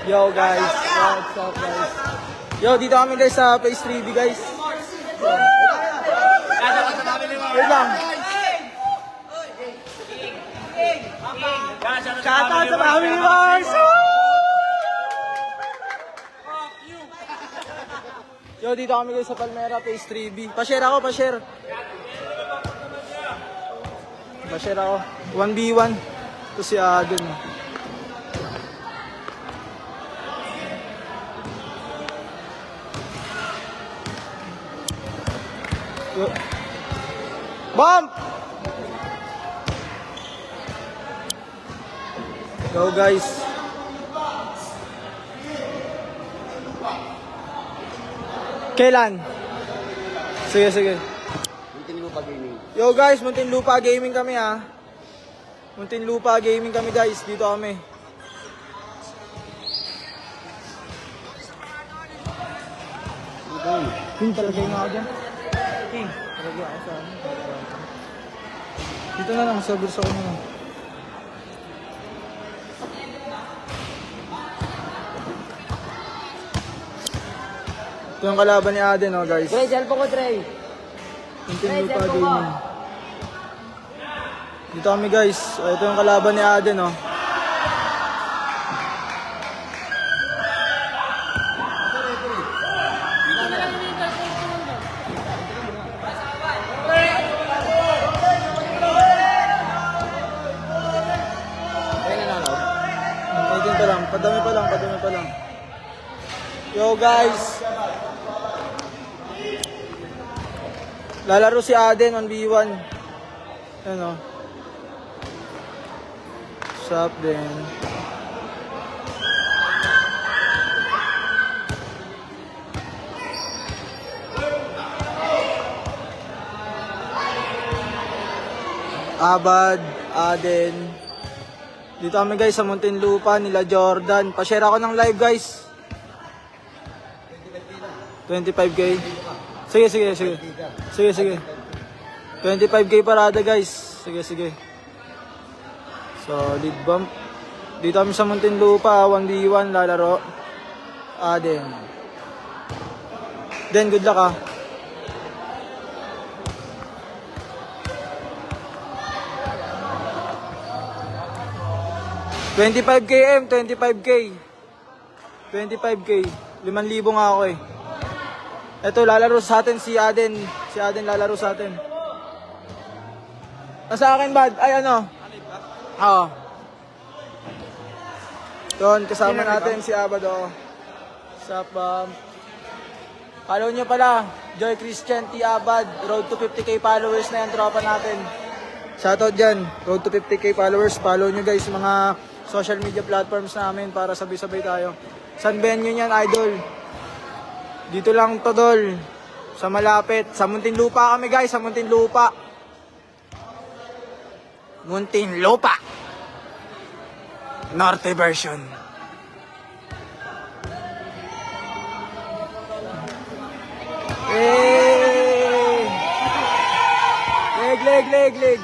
Yo guys, what's up guys? Yo, dito kami guys sa Place 3B guys. Wait lang. Shoutout sa family wars! Yo, dito kami guys sa Palmera, Place 3B. Pa-share ako, pa-share. Pa-share ako. 1v1. Ito si Aden. Yo. Bump! Go guys. Kailan? Sige, sige. Muntinlupa Gaming. Yo guys, Muntinlupa Gaming kami ha. Muntinlupa Gaming kami guys. Dito kami. King, talagay nga ako dyan. King, talagay ako sa ano. Dito na lang, sa bursa ko na lang. Ito yung kalaban ni Aden oh guys. Trey, cellphone ko, Trey. Muntinlupa Gaming. Dito kami guys. Ito yung kalaban ni Aden oh. Padami pa lang. Yo guys. Lalaro si Aden 1v1. Ano? Shop din. Abad, Aden. Dito kami guys sa Muntinlupa nila Jordan. Pa-share ako ng live guys. 25k. Sige. Sige. 25k parada guys. Sige. Solid bump. Dito kami sa Muntinlupa 1v1 lalaro. Aden. Then good luck ah. $25k 25k. 5,000 nga ako eh. Ito, lalaro sa atin si Aden. Si Aden lalaro sa atin. Nasa akin, bad? Ay, ano? Oo. Doon, kasama natin si Abad, oh. Sup, follow nyo pala. Joy Christian T. Abad. Road to 50k followers na yan, tropa natin. Shoutout dyan. Road to 50k followers. Follow nyo guys, mga social media platforms namin para sabay-sabay tayo. San venue niyan, idol? Dito lang to, dol. Sa malapit. Sa Muntinlupa kami, guys. Sa Muntinlupa. Muntinlupa. Norte version. Hey! Leg.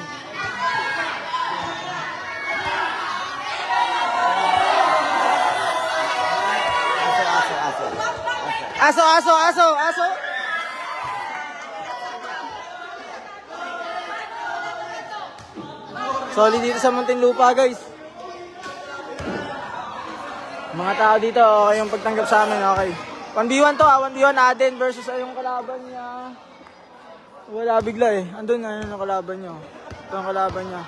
Aso. Solid dito sa Muntinlupa guys. Mga tao dito, okay yung pagtanggap sa amin, okay. 1v1 to 1v1 Aden versus yung kalaban niya. Wala bigla eh. Andun nga yung kalaban niya. Ito yung kalaban niya.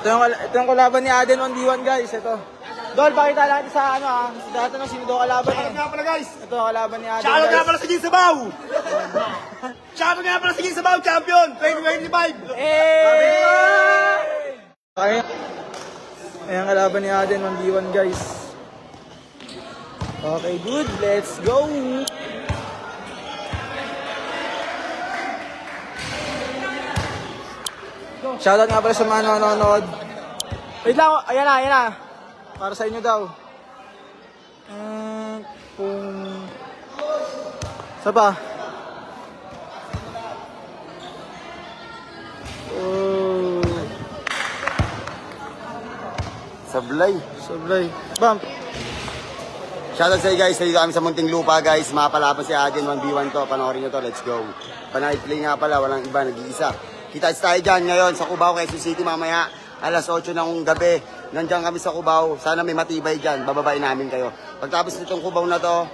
Ito yung kalaban ni Aden 1v1 guys, ito. Dol, pakita natin sa ano ah. Dati nung sino daw kalaban eh. Shoutout nga pala guys. Ito ang kalaban ni Aden Shoutout nga guys. pala sa Ginsabaw. Shoutout nga pala sa Ginsabaw, champion 2025. Okay. Ayan kalaban ni Aden 1v1 guys. Okay, good. Let's go. Shoutout nga pala sa mga nanonood. Wait lang, ayan na. Para sa inyo daw. Sa pa? Oh. Sablay. Bump. Shoutout sa guys, dito kami sa Munting Lupa guys. Mapalaban si Adin, 1v1 to. Panoorin nyo to, let's go. Panay play nga pala, walang iba, nag-iisa. Kita tayo dyan ngayon sa Cubao, Quezon City mamaya. Alas 8 ng gabi. Nandiyan kami sa Cubao. Sana may matibay dyan, bababain namin kayo. Pagtapos nitong Cubao na to,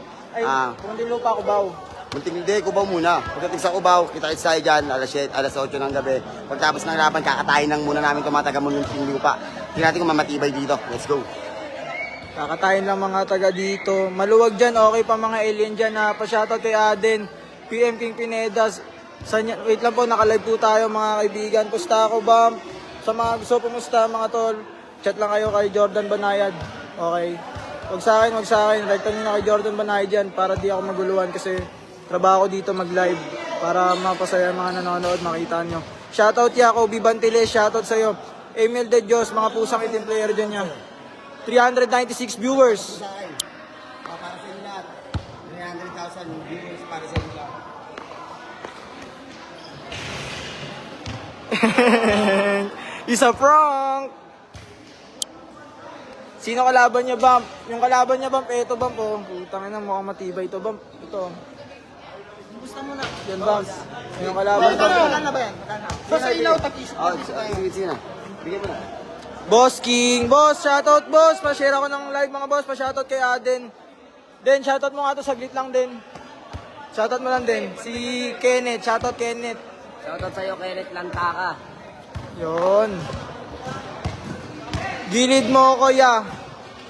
Munting Lupa, Cubao. Munting hindi, Cubao muna. Pagdating sa Cubao, kita tayo dyan, alas 8 ng gabi. Pagtapos ng laban, kakatayin lang muna namin itong mga taga Munting Lupa. Tingnan natin kung mamatibay dito. Let's go. Kakatayin lang mga taga dito. Maluwag dyan, okay pa mga alien dyan na pa-shoutout kay Aden. PM King Pinedas. Wait lang po, nakalive po tayo mga kaibigan. Pusta ako, Bump. Sa mga gusto pumusta mga tol, chat lang kayo kay Jordan Banayad. Okay. Wag sa akin. Rektan nyo na kay Jordan Banayad dyan para di ako maguluhan kasi trabaho ko dito mag-live para mapasaya mga nanonood, makita nyo. Shoutout Jacoby Bantiles, shoutout sa'yo. Emil De Dios, mga pusang itim player dyan niya. 396 viewers. Sa akin, para sa inyo lahat, 300,000 viewers para sa inyo lahat. Isa prank. Sino kalaban niya, Bump? Yung kalaban niya, Bump, eto, Bump, oh. Putang ina, mukhang matibay ito, Bump. Ito. Gusto mo na. Yan, Bump. Yung kalaban, Bump. Magkano ba yan? Sa ilaw, tag-isip. Sige na. Bigyan mo na. Boss King, boss, shoutout, boss. Pa-share ako ng live, mga boss. Pa-shoutout kay Aden. Den, shoutout mo nga to, saglit lang din. Shoutout mo lang din. Si Kenneth, shoutout Kenneth. Shoutout sa'yo, Kenneth Lantaka. Yun. Gilid mo, kuya.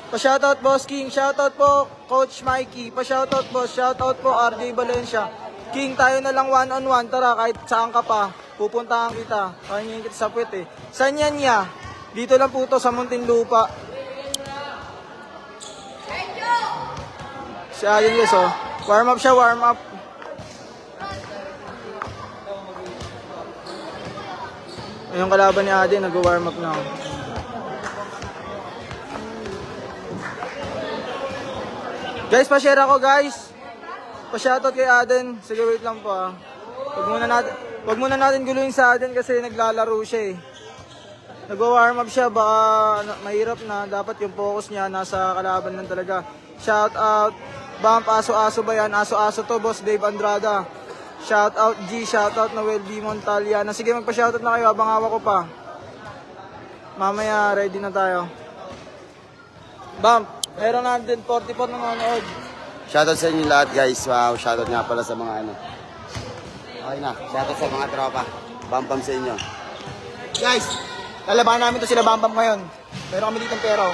Pa-shoutout, Boss King. Shoutout po, Coach Mikey. Pa-shoutout, boss. Shoutout po, RJ Valencia. King, tayo na lang one-on-one. Tara, kahit saan ka pa. Pupuntahan kita. Kanya kita sa puwet eh. Saan yan niya? Dito lang po to sa Munting Lupa. Siya, yun guys, oh. Warm up siya, warm up. Yung kalaban ni Ade, nag-warm up na. Guys, pa-share ako, guys. Pa-shoutout kay Aden. Sige, wait lang po, ah. Wag muna natin guluhin sa Aden kasi naglalaro siya, eh. Nag-warm up siya, baka mahirap na. Dapat yung focus niya nasa kalaban lang talaga. Shoutout, Bump, aso-aso ba yan? Aso-aso to, Boss Dave Andrada. Shoutout G, shoutout Noel B. Montaliana. Sige, magpa-shoutout na kayo habang hawak ko pa. Mamaya, ready na tayo. Bump, meron natin 44 nanonood. Shoutout sa inyo lahat guys. Wow, shoutout nga pala sa mga ano. Okay na, shoutout sa mga tropa. Bam-bam sa inyo. Guys, lalabanan namin to sila Bambam ngayon. Pero kami dito pero.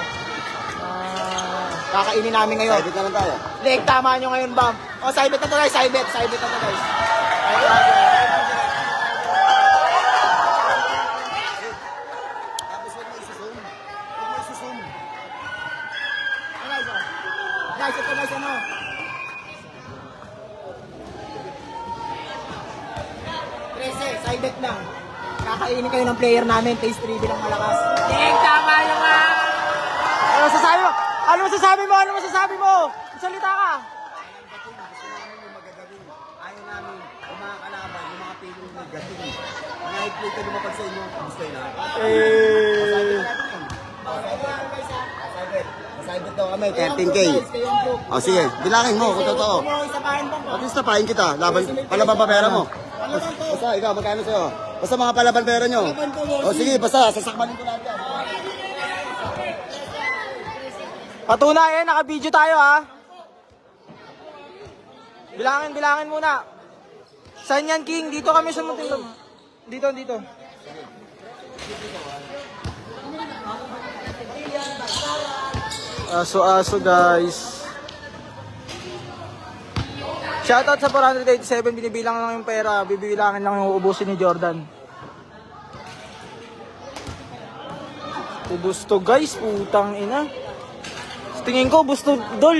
Kakainin namin ngayon. Saibit na lang tayo. Leg, tama nyo ngayon, Bam. O, saibit na to guys, saibit na to guys. Tapos huwag mo isusum. Huwag mo isusum. Guys, ito guys, ano? Saibit lang. Kakainin kayo ng player namin, taste 3 bilang malakas. King, tama yung Ano masasabi mo? Ano masasabi mo? Ano masasabi mo? Salita ka. Ayaw namin yung mga kalaban, yung mga pilong negative. Mga i-play ka lumapag sa inyo. Gusto yun ha? Saibit daw kami, 13K. O sige, bilangin mo kung totoo. At least tapahin kita. Palaban pa pera mo. Basta, ikaw, magkano sa'yo? Basta mga palaban pera nyo. O sige, basta, sasakmanin ko lahat yan. Patunayan, naka-video tayo, ha? Bilangin muna. Saan yan, King? Dito kami sa Munting Lupa. Dito. Aso, guys. Shoutout sa 487, binibilang lang yung pera. Bibilangin lang yung uubusin ni Jordan. Ubus to, guys. Putang ina. Tingin ko, ubus to, dol.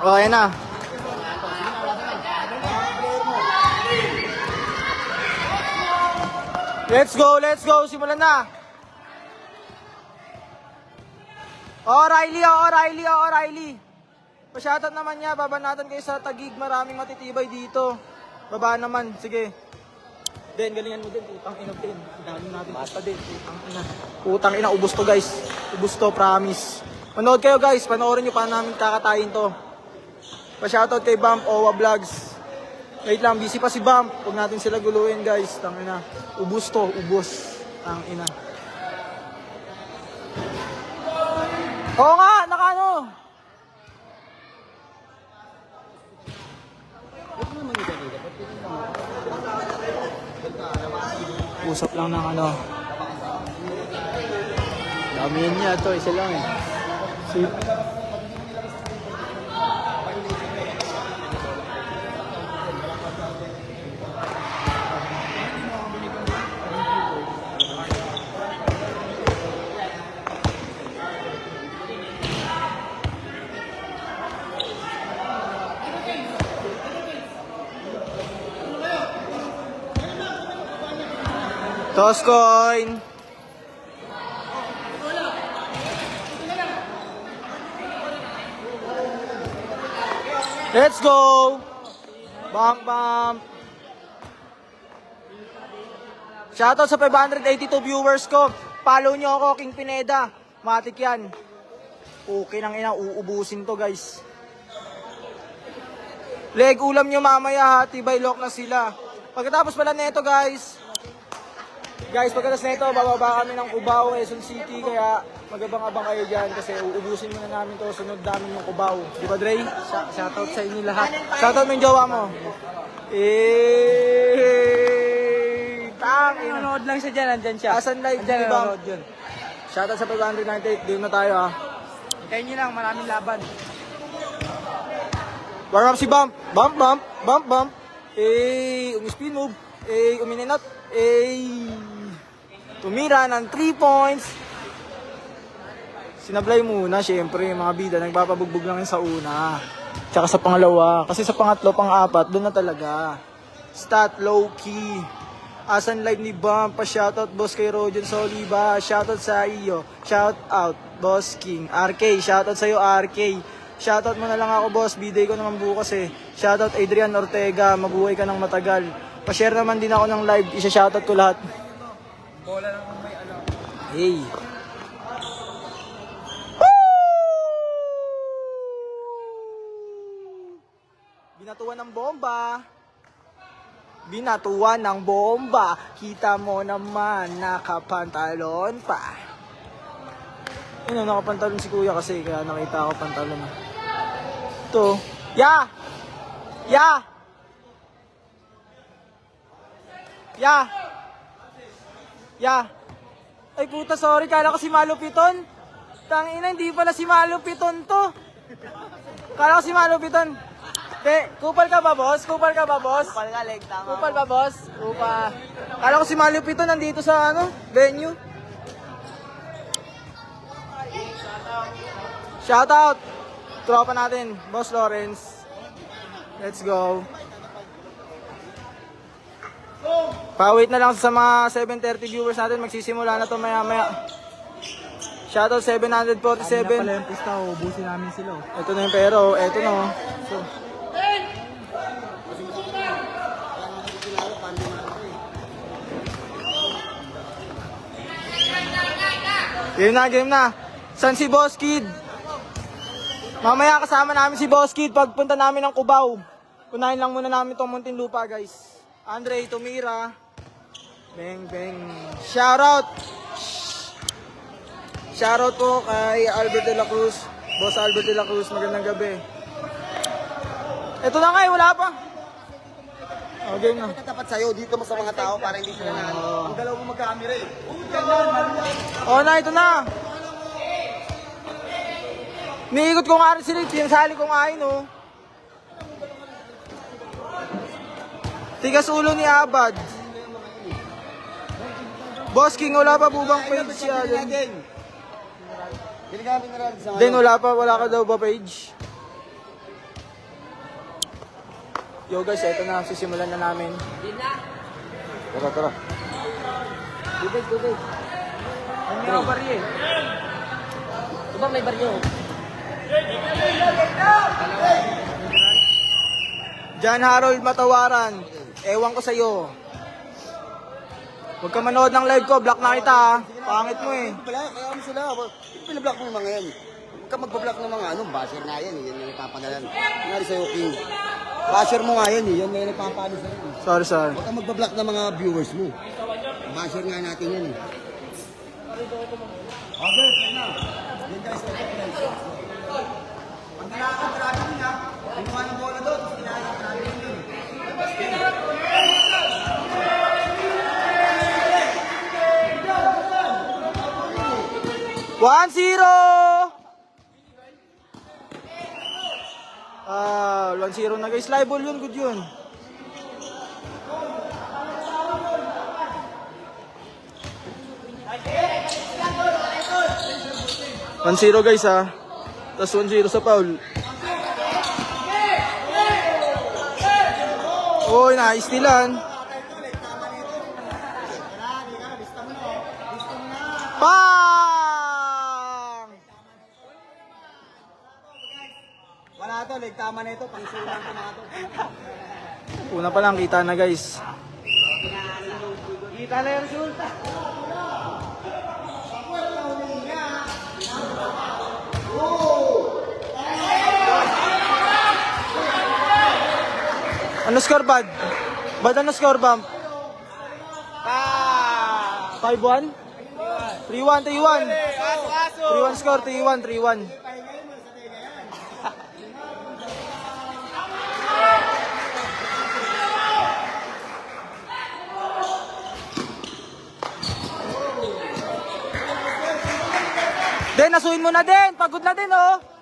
Oh, ayan na. Let's go. Simulan na. O'Reilly. Pa-shoutout naman niya. Baba natin kayo sa Taguig. Maraming matitibay dito. Baba naman. Sige. Den, galingan mo din. Putang ina din. Dami natin basta din. Putang ina, ubos to guys. Ubos to, promise. Manood kayo guys. Panoorin nyo pa namin kakatayin to. Pa-shoutout kay Bump Owa Vlogs. Wait lang, busy pa si Bump. Huwag natin sila guluhin guys. Tang ina. Ubos to, ubos. Tang ina. Oo nga, nakano. Usap lang ng ano. Damihan niya to, isa lang eh. Toss coin. Let's go. Bump, bump. Shoutout sa 582 viewers ko. Follow nyo ako, King Pineda. Matik yan. Okay nang ina, uubusin to guys. Leg ulam nyo mamaya ha, tibay lock na sila. Pagkatapos pala neto guys. Guys, pagkatapos neto, bababa kami ng Cubao, Quezon City. Kaya magabang-abang kayo dyan kasi uubusin muna namin to. Sunod namin yung Cubao. Di ba Dre? Shoutout sa inyo lahat. Shoutout mo yung jowa mo. Tang! Nanonood lang siya dyan, andyan siya. Asan live? Andyan, Di ba? nanonood yun. Shoutout sa 598. Game na tayo ha. Hintayin nyo lang, maraming laban. Warm up si Bump. Bump, bump, bump, bump. Umi-spin move. Umininat. Tumira ng 3 points. Sinablay muna, syempre, mga bida. Nagpapabugbog lang yun sa una. Tsaka sa pangalawa. Kasi sa pangatlo, pang-apat, doon na talaga. Stat, low key. Asan live ni Bump. Pa-shoutout, boss kay Rojan Soliva. Shoutout sa iyo. Shoutout, boss King. RK, shoutout sa'yo, RK. Shoutout mo na lang ako, boss. B-day ko naman bukas eh. Shoutout Adrian Ortega. Mabuhay ka ng matagal. Pa-share naman din ako ng live. Isa-shoutout ko lahat. Bola lang kung may alam. Hey. Binatuan ng bomba. Binatuan ng bomba. Kita mo naman, nakapantalon pa. Ano, nakapantalon si kuya kasi kaya nakita ako pantalon. Ito. Ya! Ya! Ya! Ya! Ay puta, sorry. Kala ko si Malupiton. Tangina, hindi pala si Malupiton to. Kala ko si Malupiton. Kupal ka ba, boss? Kupal ka ba, boss? Kupal nga, leg, tama. Kupal ba, boss? Kupa. Kala ko si Malupiton nandito sa ano, venue. Shoutout! Tropa natin, Boss Lawrence. Let's go. Pa-wait na lang sa mga 730 viewers natin. Magsisimula na to maya-maya. Shoutout 747. Pala yung pista, ubusin namin sila. Ito na yung pero. Ito na. So. Game na. San si Boss Kid? Mamaya kasama namin si Boss Kid pagpunta namin ng Cubao. Kunain lang muna namin tong Muntinlupa, guys. Andre, tumira. Bang, bang. Shoutout! Shoutout po kay Albert de la Cruz. Boss Albert de la Cruz, magandang gabi. Ito na nga eh, wala pa. Oh, game na. Tapat sa'yo, dito mo sa mga tao para hindi sila na. Ang dalaw mo magka-camera eh. Oh na, ito na. Niikot ko nga rin sila, sinasali ko nga yun, oh. Tigas ulo ni Abad. Boss King, wala pa bubang page siya. Ginagamit na lang sa Then wala ka daw ba page? Yo guys, ito na, sisimulan na namin. Tara. Tubig. Ang may baryo eh. Ito ba may baryo? John Harold Matawaran, ewan ko sa'yo. Huwag ka manood ng live ko, block na kita ha. Pangit mo eh. Kaya mo sila. Pinablock mo yung mga yan. Huwag ka magbablock ng mga basher nga yan. Yan yung nagpapagalan. Nangyari sa'yo, King. Basher mo nga yan eh. Yan yung nagpapalo sa'yo. Sorry. Huwag ka magbablock ng mga viewers mo. Basher nga natin yan eh. Okay, na. Yan guys, pag nalakad natin ha, kumuha ng bola doon, tapos nalakad natin yun. 1-0 na guys. Live ball yun, good yun. One zero guys ha. Tapos 1-0 sa foul. Oy, na-stealan. Pang! Wala to, leg tama na ito, pangsulang ko na ito. Una pa lang, kita na guys. Kita na yung resulta. Ano score, Bad? Bad, ano score, Bump? 5-1? 3-1, 3-1. 3-1 score, 3-1, 3-1. Den, nasuin mo na din. Pagod na din, oh.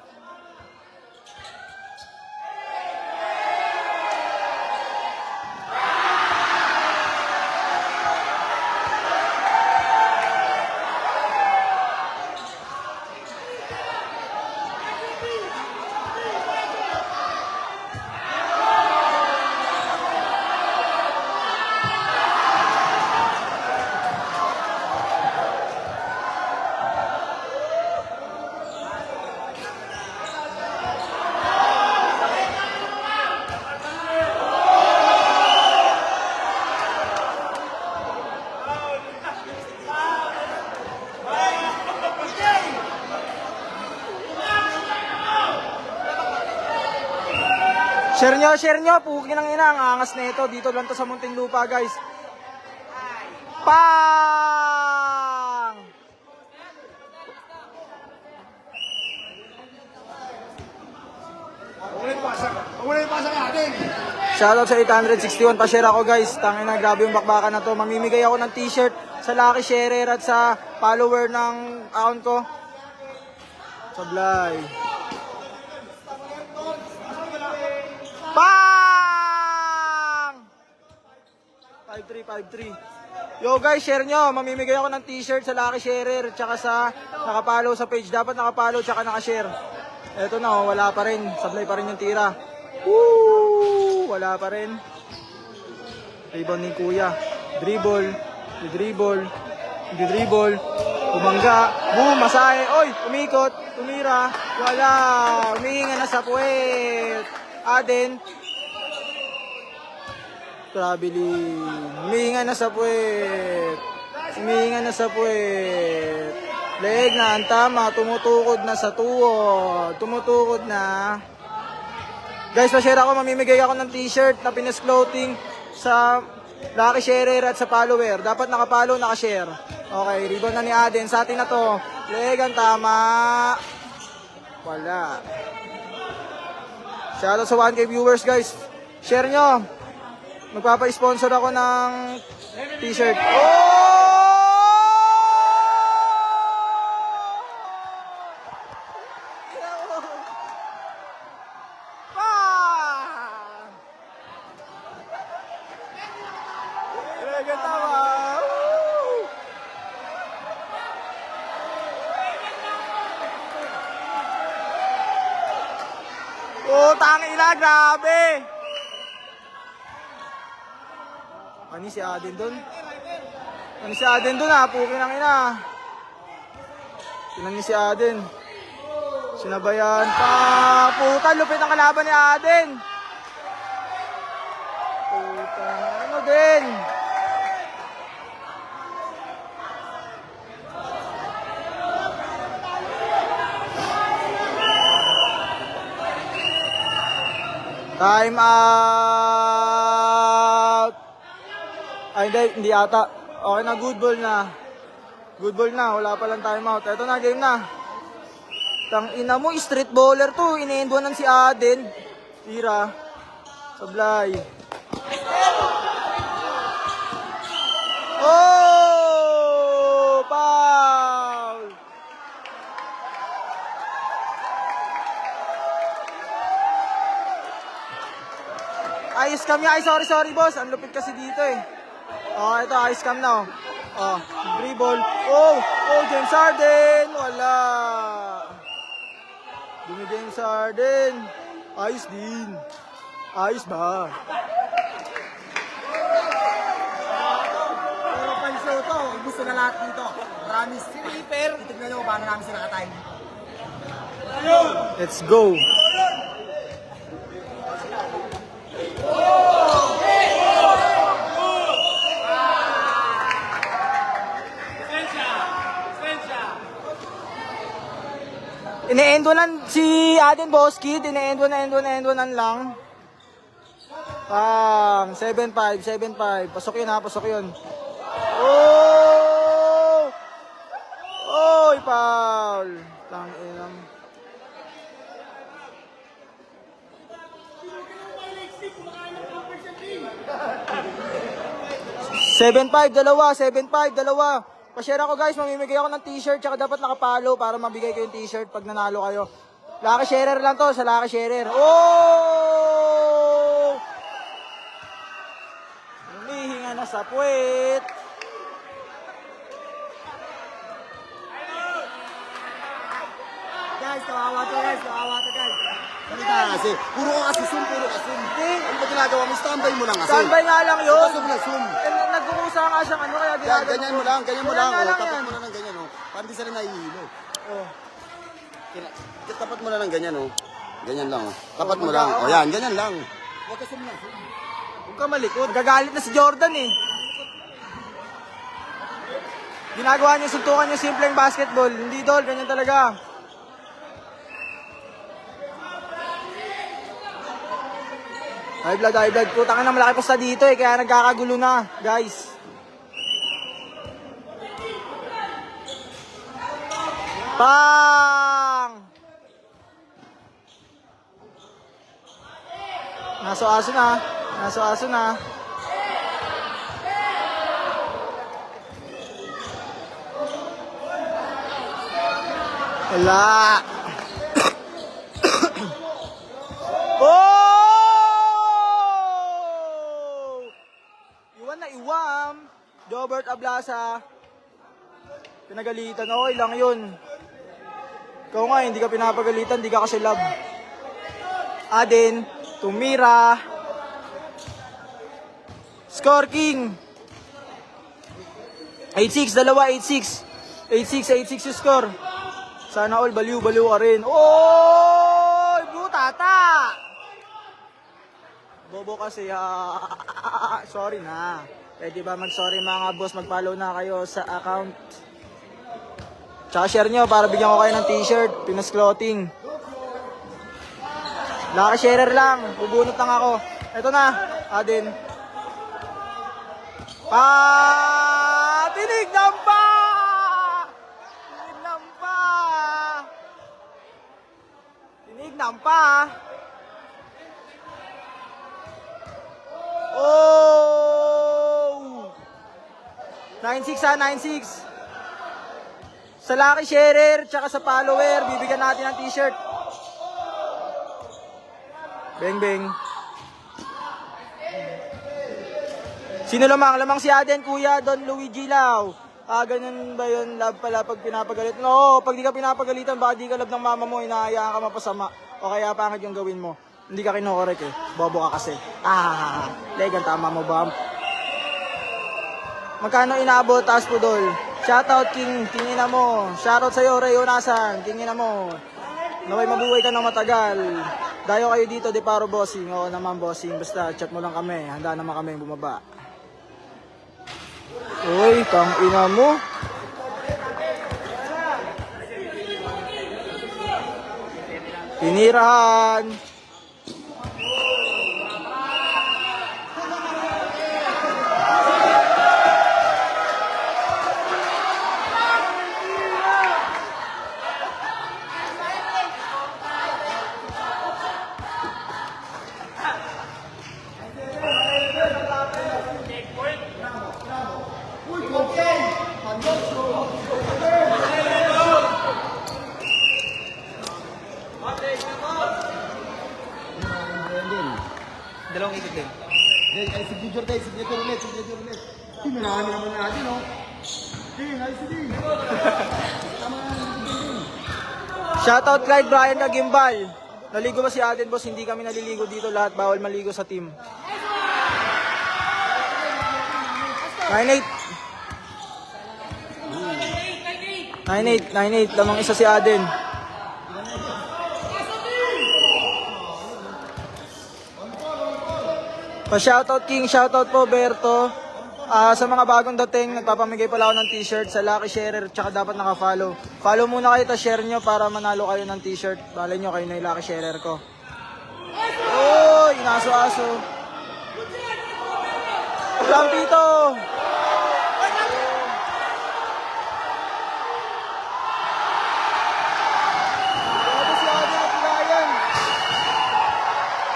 Share nyo, pugin ang ina, ang angas na ito. Dito lang to sa Muntinlupa, guys. Pang! Shoutout sa 861, pa-share ako guys. Tangin na, grabe yung bakbakan na to. Mamimigay ako ng t-shirt sa Lucky Sharer at sa follower ng account ko. Sablay. Pang! 5353. Yo guys, share nyo. Mamimigay ako ng t-shirt sa Lucky Sharer tsaka sa nakapollow sa page. Dapat nakapollow tsaka nakashare. Eto na, oh, wala pa rin. Sablay pa rin yung tira. Woo! Wala pa rin. Rebound ni Kuya. Dribble. Dribble. Umangga. Boom! Masahe. Oy! Umikot. Tumira. Wala. Umihinga na sa puwet. Aden. Traveling. Umihinga na sa puwet. Leg na ang tama. Tumutukod na sa tuhod. Tumutukod na. Guys, pa-share ako. Mamimigay ako ng t-shirt na Pinas Clothing sa Lucky Sharer at sa follower. Dapat nakapollow, nakashare. Okay, rebound na ni Aden. Sa atin na to. Leg ang tama. Wala. Shoutout sa 1K viewers, guys. Share nyo. Magpapa-sponsor ako ng t-shirt. Oh! Oh, tangina, grabe. Ano si Aden doon? Pukin ang ina. Tinan ni si Aden. Sinabayan pa. Puta, lupit ang kalaban ni Aden. Puta, ano din? Time out! Ay, hindi ata. Okay na, good ball na. Good ball na, wala pa lang time out. Eto na, game na. Tangina mo, street bowler to. Ini-endwanan si Aden. Tira. Sablay. Oh! Foul! Ayos cam niya. Ay, sorry boss. Ang lupit kasi dito eh. Oh, ito, ayos cam na oh. Oh, dribble. Oh, James Harden. Wala. Dumi James Harden. Ayos din. Ayos ba? Pero panso to, gusto na lahat dito. Promise. Si Reaper, titignan nyo paano namin sila ka-time. Let's go. Ine-endwanan si Aden Boskid, ine-endwanan lang. 7-5. Pasok yun ha, pasok yun. Oh! Oy, foul. Tanginang. dalawa. Pa-share ako guys, mamimigay ako ng t-shirt tsaka dapat nakapalo para mabigay ko yung t-shirt pag nanalo kayo. Lucky sharer lang to, sa lucky sharer. Oh! Humihinga na sa puwet. Guys, kawawa to guys. Salita ka kasi. Puro ka kasi zoom. Ano ba ginagawa mo? Standby mo lang kasi. Standby nga lang yun. Zoom na zoom. Nagkukusa nga siyang ano kaya Yan, ginagawa ganyan ko. mo lang. Ganyan Oh, nga lang tapat yan. mo na ng ganyan, oh. Parang di sila nahihilo. Oh. Tapat mo na ng ganyan, oh. Ganyan lang, oh. Tapat mo lang. Oh, yan, ganyan lang. Huwag ka zoom lang. Huwag ka malikot. Gagalit na si Jordan eh. Ginagawa niyo suntukan yung simpleng basketball. Hindi dol, ganyan talaga. High blood. Putang na malaki pa sa dito eh, kaya nagkakagulo na, guys. Pang! Naso-aso na. Wala. Oh! Iwan na iwam. Jobert Ablasa. Pinagalitan. Okay lang yun. Ikaw nga, hindi ka pinapagalitan, hindi ka kasi love. Aden, tumira. Score King. 8-6, dalawa, 8-6. 8-6 yung score. Sana all, baliw ka rin. Oy! Blue tata! Bobo kasi, sorry na. Pwede ba mag-sorry mga boss, mag-follow na kayo sa account. Tsaka share nyo para bigyan ko kayo ng t-shirt, Pinas Clothing. Lucky sharer lang, bubunot lang ako. Ito na, Aden. Tinignan pa! Oh! 9-6 ha, 9-6. Sa lucky sharer, tsaka sa follower, bibigyan natin ng t-shirt. Beng. Sino lamang? Lamang si Aden, Kuya Don Luigi Lau. Ganun ba yun? Love pala pag pinapagalit. No, pag di ka pinapagalitan, baka di ka love ng mama mo, hinahayaan ka mapasama. O kaya pangit yung gawin mo. Hindi ka kinokorek eh. Bobo ka kasi. Legan, tama mo ba? Magkano inaabot? Taas po dol. Shoutout King, tingin na mo. Shoutout sa'yo, Ray Onasan, tingin na mo. Naway mabuhay ka ng matagal. Dayo kayo dito, de paro bossing. Oo naman bossing, basta chat mo lang kami. Handa naman kami bumaba. Uy, tangina mo. Tinirahan. tayo, signature ulit. Marami naman natin, no? Sige, nice din. Shoutout Clyde Brian Kagimbal. Naligo ba si Aden, boss? Hindi kami naliligo dito lahat. Bawal maligo sa team. 9-8. Lamang isa si Aden. Pa-shoutout King, shoutout po Berto. Sa mga bagong dating, nagpapamigay pala ako ng t-shirt sa Lucky Sharer, tsaka dapat naka-follow. Follow muna kayo, ta share nyo para manalo kayo ng t-shirt. Balay nyo kayo na yung Lucky Sharer ko. Oh, inaso-aso. Lampito!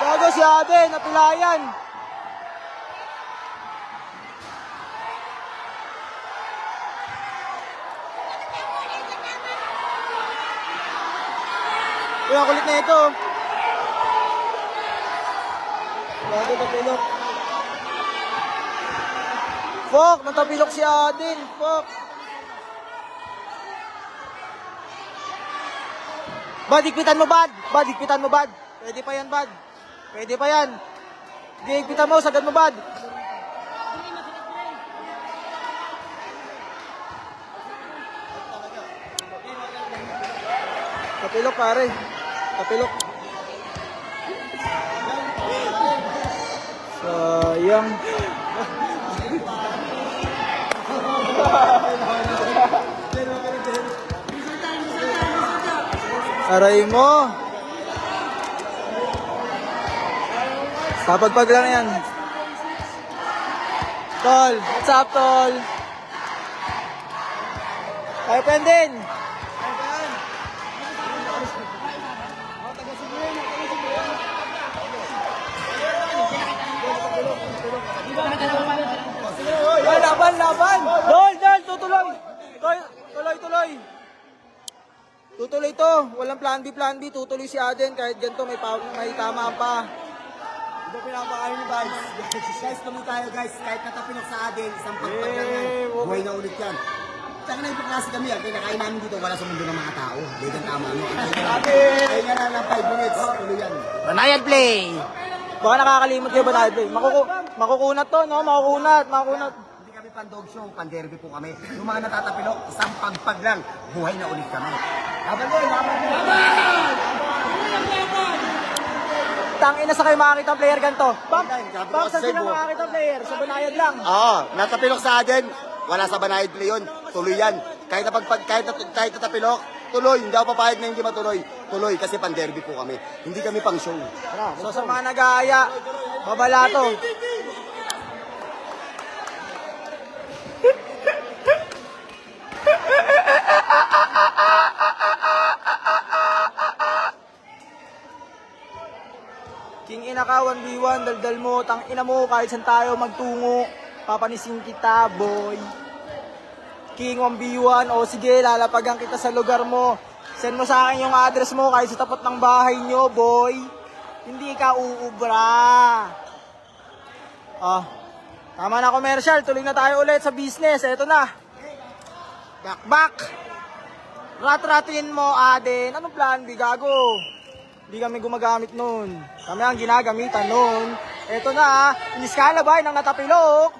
Bago si Aden, napilayan. Uy, ang kulit na ito. Bago natapilok. Fok, natapilok si Aden. Fok. Bad, ikpitan mo, Bad. Bad, ikpitan mo, Bad. Pwede pa yan, Bad. Pwede pa yan. Hindi, ikpitan mo, sagad mo, Bad. Tapilok, pare. Tapilok. Sayang. Aray mo. Papagpag lang yan. Tol, what's up, Tol? Ay, pendin. Ay, laban! Dol, tutuloy! Tuloy! Tutuloy to. Walang plan B. Tutuloy si Aden kahit ganito may tama pa. Ito pinapakain ni Vibes. Guys, kami tayo guys. Kahit natapilok sa Aden, isang pagpag lang yan. Buhay na ulit yan. Tsaka na ibang klase kami. Kaya nakain namin dito, wala sa mundo ng mga tao. Legan tama, no? Ay nga na ng 5 minutes. Tuloy yan. Banayan play! Baka nakakalimot kayo Banayan play. Makukunat to, no? Makukunat. Hindi kami pan dog show, pan derby po kami. Yung mga natatapilok, isang pagpag lang. Buhay na ulit kami. Laban! Tangina sa kayo makakita ang player ganito. Sabi ko, Sa sila makakita ang player, sa Banayad lang. Oo, natapilok sa Aden, wala sa Banayad play yun. Tuloy yan. Kahit natapilok, tuloy. Hindi ako papayag na hindi matuloy. Tuloy kasi pan derby po kami. Hindi kami pang show. So sa mga nag-aaya, babalato. King ina ka, 1v1, daldal mo, tang ina mo, kahit saan tayo magtungo, papanisin kita, boy. King 1v1, o sige, lalapagan kita sa lugar mo. Send mo sa akin yung address mo kahit sa tapat ng bahay nyo, boy. Hindi ka uubra. Tama na commercial, tuloy na tayo ulit sa business, eto na. Back. Rat-ratin mo, Aden. Anong plan, bigago? Hindi kami gumagamit nun. Kami ang ginagamitan nun. Eto na, iniskala ba ng natapilok?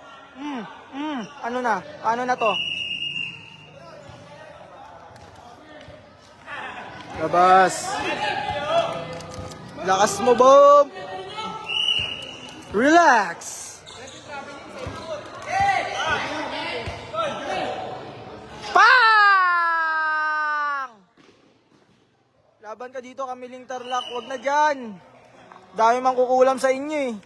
Ano na? Paano na to? Labas. Lakas mo, Bob. Relax. Pang! Laban ka dito, Kamiling Tarlac. Huwag na dyan. Dami mang kukulam sa inyo eh.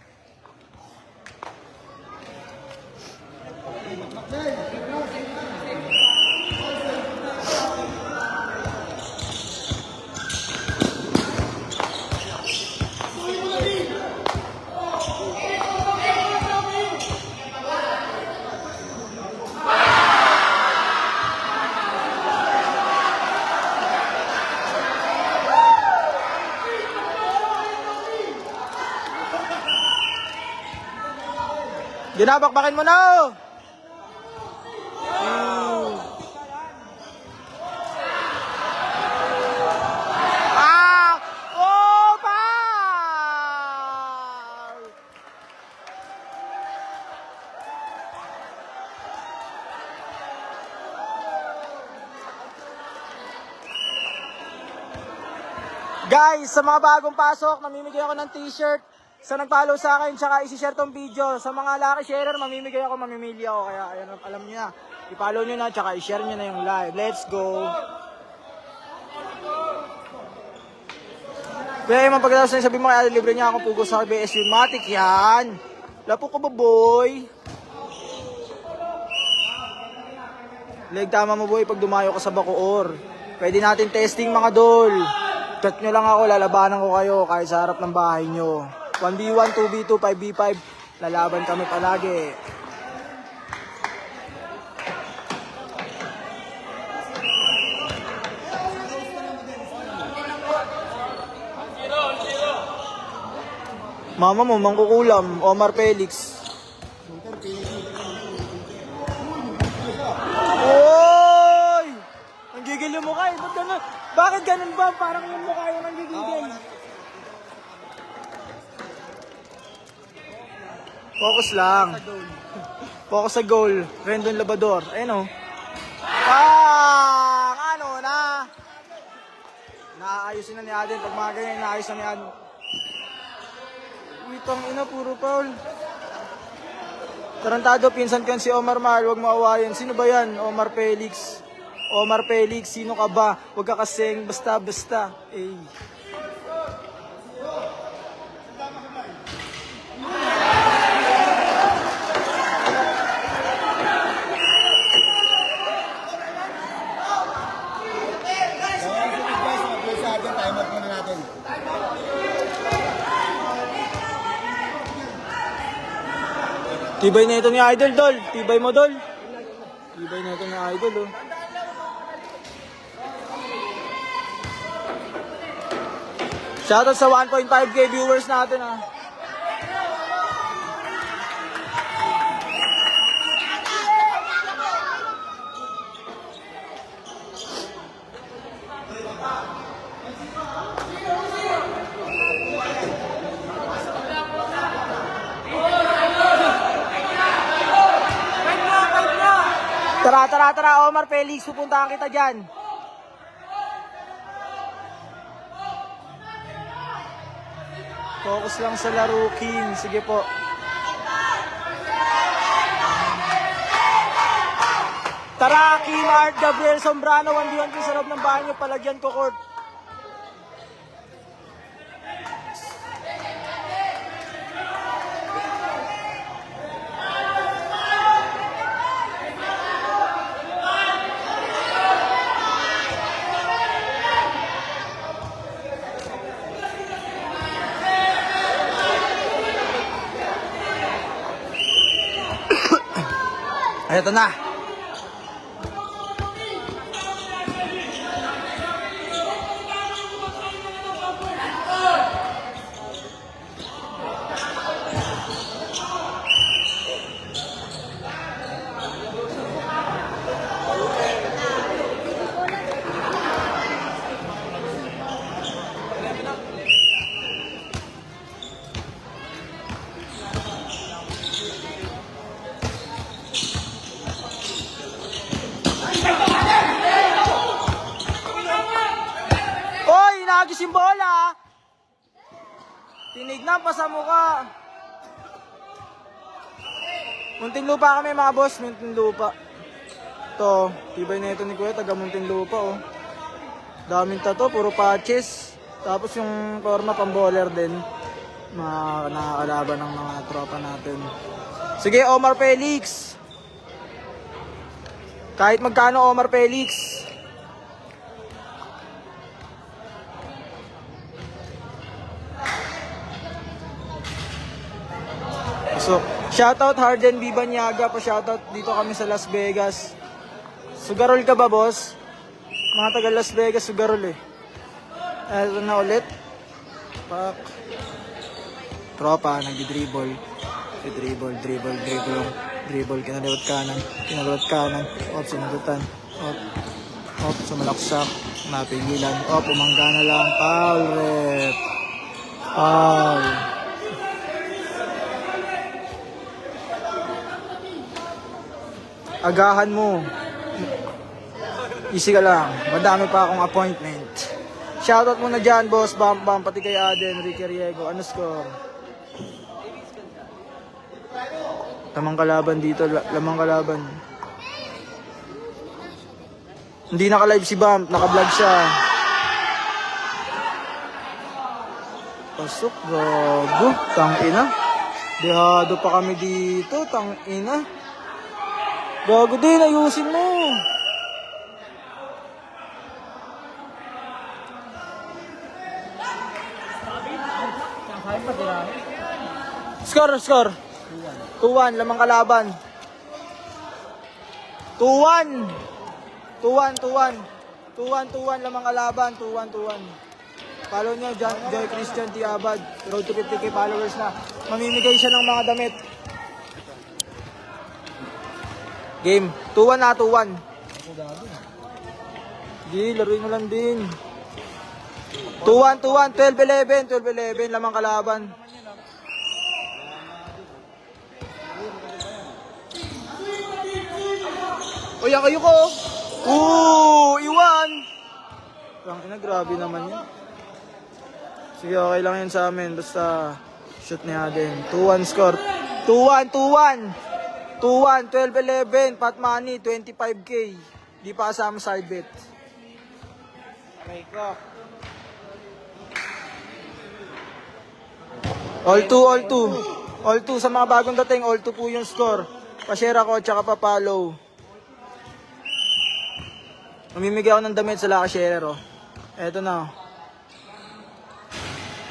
Ginabakbakin mo na! Ah! Oh, foul! Guys, sa mga bagong pasok, mamimigay ako ng t-shirt. Sa nag-follow sa akin, tsaka isi-share tong video. Sa mga lucky sharer, mamimigay ako, mamimili ako. Kaya, ayan, alam niyo na. I-follow niyo na, tsaka i-share niyo na yung live. Let's go! Kaya yung pagkatapos na sabi mo, kaya libre niya akong pugo sa BSU Matic yan. Lapo ko ba, boy? Leg, tama mo, boy, pag dumayo ka sa Bacoor. Pwede natin testing, mga dol. Chat nyo lang ako, lalabanan ko kayo kahit sa harap ng bahay nyo. 1v1, 2v2, 5v5, lalaban kami palagi. Mama mo, mangkukulam, Omar Felix. Oy! Nanggigil yung mukha eh, ba't ganun? Bakit ganun ba? Parang yung mukha yung nanggigigil. Focus lang. Focus sa goal. Rendon Labador. Ayun o. Ano na? Naaayusin na ni Aden. Pag mga ganyan, naayos na ni Aden. Witang ina, puro foul. Tarantado, pinsan kan si Omar Mar. Huwag mo awayin. Sino ba yan? Omar Felix. Omar Felix, sino ka ba? Huwag ka kasing basta-basta. Eh. Tibay na ito ni Idol, Dol. Tibay mo, Dol. Tibay na ito ni Idol, oh. Shoutout sa 1.5k viewers natin, ah. Tara, Omar Felix, pupuntahan kita dyan. Focus lang sa laro, King. Sige po. Tara, King Art Gabriel Sombrano, 1v1 ko sa loob ng bahay nyo, palagyan ko court. Eto na. Nagis yung bola. Tinignan pa sa mukha. Muntinlupa kami mga boss, Muntinlupa. Ito, tibay na ito ni Kuya, taga Muntinlupa, oh. Daming tato, puro patches. Tapos yung forma pang bowler din. Nakakalaban ng mga tropa natin. Sige, Omar Felix. Kahit magkano, Omar Felix. So, shoutout Harden B. Banyaga, pa shoutout dito kami sa Las Vegas. Sugarol ka ba, boss? Mga taga Las Vegas, Sugarol eh. Ito na ulit. Pak. Tropa, nag-dribble. Dribble, kinaliwat kanan. Op, sinagutan. Op, sumalaksak. Napigilan. Op, umangga na lang. Foul, ref. Foul. Agahan mo. Easy ka lang. Madami pa akong appointment. Shoutout muna dyan, boss. Bam, pati kay Aden, Ricky Riego. Ano score? Lamang kalaban dito. Lamang kalaban. Hindi naka-live si Bump. Naka-vlog siya. Pasok, gago. Tangina. Dehado pa kami dito. Tangina. Gago din. Ayusin mo. Score. 2-1, lamang kalaban. 2-1, lamang kalaban. 2-1. Follow nyo, Joy Christian T. Abad. Road to 50k followers na. Mamimigay siya ng mga damit. Game. 2-1 na, 2-1. Di, laruin mo lang din. 2-1, 12-11, lamang kalaban. O, yan kayo ko. Iwan. Ina, grabe naman yun. Sige, okay lang yun sa amin. Basta, shoot niya din. 2-1 score. 2-1, 12-11, pot money, 25k. Di pa kasama side bet. Aray ko. All 2 sa mga bagong dating, all 2 po yung score. Pa-share ako tsaka pa-follow. Mamimigay ako ng damit sa laka-share, oh. Eto na.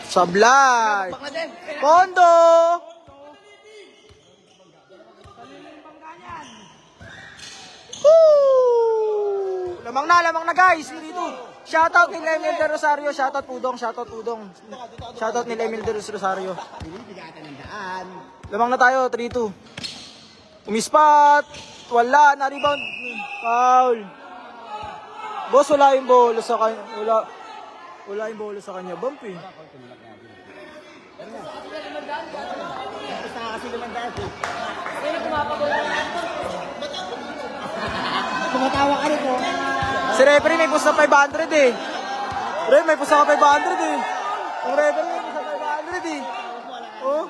Sablay! Pondo! Woo! Lamang na guys! Dito. Shoutout ni Emil de Rosario. Shoutout Pudong. Shoutout ni Emil de Rosario. Lamang na tayo, 3-2. Umispat! Wala, na-rebound. Foul. Boss, wala yung bola sa kanya. Wala yung bola sa kanya. Bump eh. Tumatawa ka rin po. Si referee may pusta 500 eh. May pusta ka 500 eh. Ang referee may pusta 500 eh. Oh.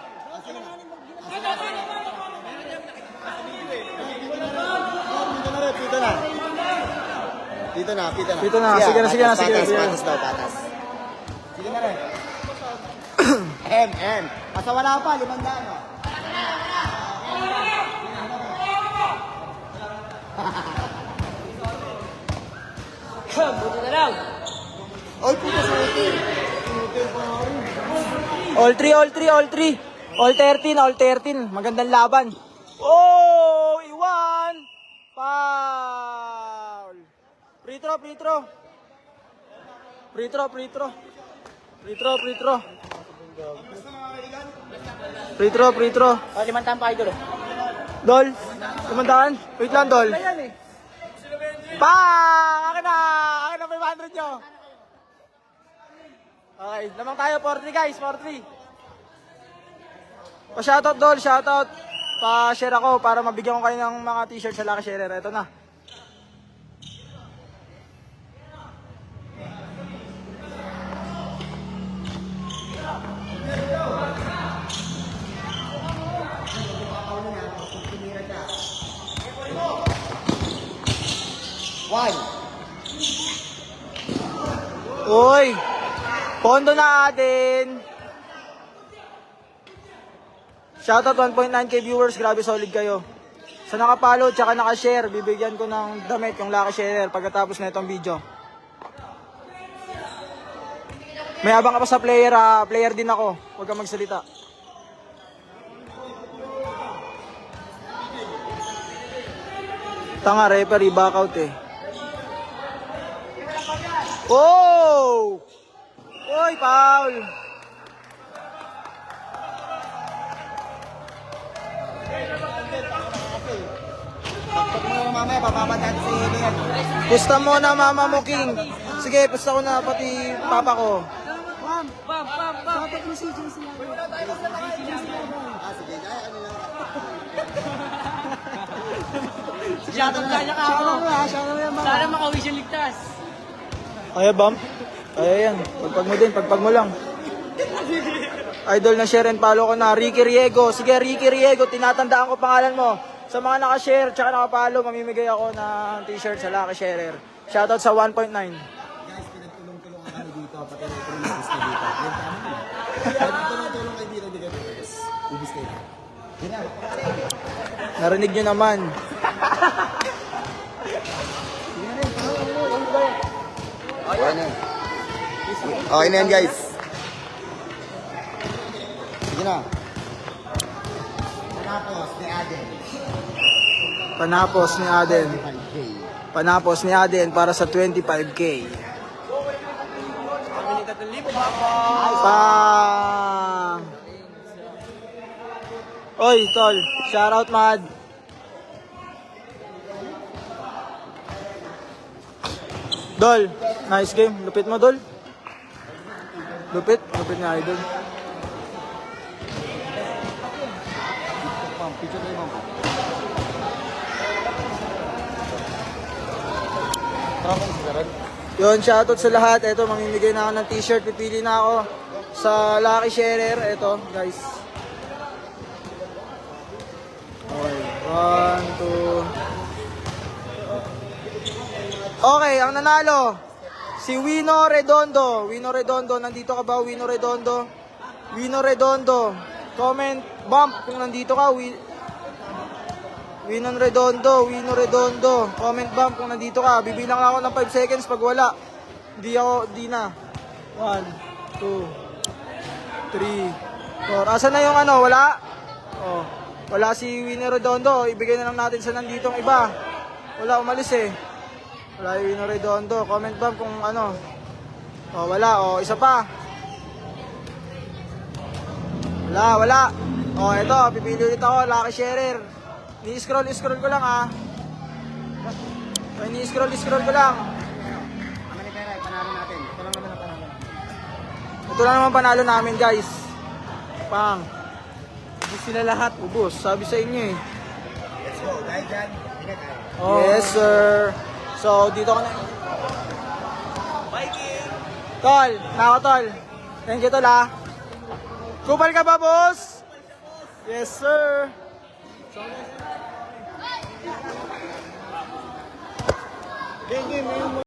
Dito na. Sige na. Patas daw. Sige na rin. M. Basta wala pa, 500 no? Buti na lang. All puta sa hotel. All 3. All 13. Magandang laban. Oh, iwan. Foul. Free throw. Free throw. O, 5 pa idol. Dol, 500. Wait lang, Dol. Akin na 500 nyo. Okay, lamang tayo, 4-3 guys, 4-3. Pa-shoutout, Dol, shoutout. Pa-share ako para mabigyan ko kayo ng mga t-shirt sa Lucky Sharer. Ito na. One. Uy! Pondo na atin! Shoutout 1.9k viewers, grabe solid kayo. Sa nakapalo tsaka nakashare, bibigyan ko ng damit yung Lucky Sharer pagkatapos na itong video. May abang ka pa sa player, player din ako. Huwag kang magsalita. Tanga, referee, back out eh. Oh! Oy, foul! Pag mo na mamaya, bababa natin sa hilo yan. Pusta mo na mama mo, King. Sige, pusta ko na pati papa ko. Bam, bam, bam. Ah, sige, kaya ano lang. Shoutout kanya ka ako. Sana makawish yung ligtas. Kaya, Bam? Kaya yan. Pagpag mo din, pagpag mo lang. Idol na share and follow ko na, Ricky Riego. Sige, Ricky Riego, tinatandaan ko pangalan mo. Sa mga naka-share tsaka naka-follow, mamimigay ako ng t-shirt sa Lucky Sharer. Shoutout sa 1.9. Guys, pinagtulong-tulungan kami dito, pati na ito ng ubis na dito. Yan kami. Pinagtulong-tulong kayo dito, hindi kayo ubis. Ubis kayo. Yan na. Narinig nyo naman. Okay na. Okay na yan, guys. Sige na. Tapos, ni Aden. Panapos ni Aden. 5K. Panapos ni Aden para sa 25K. Pang! Oy, tol. Shoutout, Mad. Dol, nice game. Lupit mo, Dol. Lupit ni Idol. Picture kayo, ma'am. Tropa ni Sigaran. Yun, shoutout sa lahat. Ito, mamimigay na ako ng t-shirt. Pipili na ako sa Lucky Sharer. Ito, guys. Okay, 1, 2. Okay, ang nanalo, si Wino Redondo. Wino Redondo, nandito ka ba, Wino Redondo? Wino Redondo, comment, bump kung nandito ka. Wino Redondo, comment bump kung nandito ka. Bibilang ako ng 5 seconds pag wala. Di na. 1, 2, 3, 4. Asan na yung ano, wala? Oh, wala si Wino Redondo. Ibigay na lang natin sa nanditong iba. Wala, umalis eh. Wala yung Wino Redondo. Comment bump kung ano. Oh, wala. Oh, isa pa. Wala. Oh, ito. Pipili ulit ako. Lucky Sharer. Ni-scroll ko lang ah. Ni-scroll ko lang. Ang pera, panalo natin. Ito lang naman ang panalo. Ito lang naman panalo namin, guys. Pang. Ubus sila lahat. Ubus. Sabi sa inyo eh. Let's go. Dahil dyan, ingat tayo. Oh. Yes, sir. So, dito ka na. Tol, nako tol. Thank you, tol ah. Kupal ka ba, boss? Yes, sir. Game,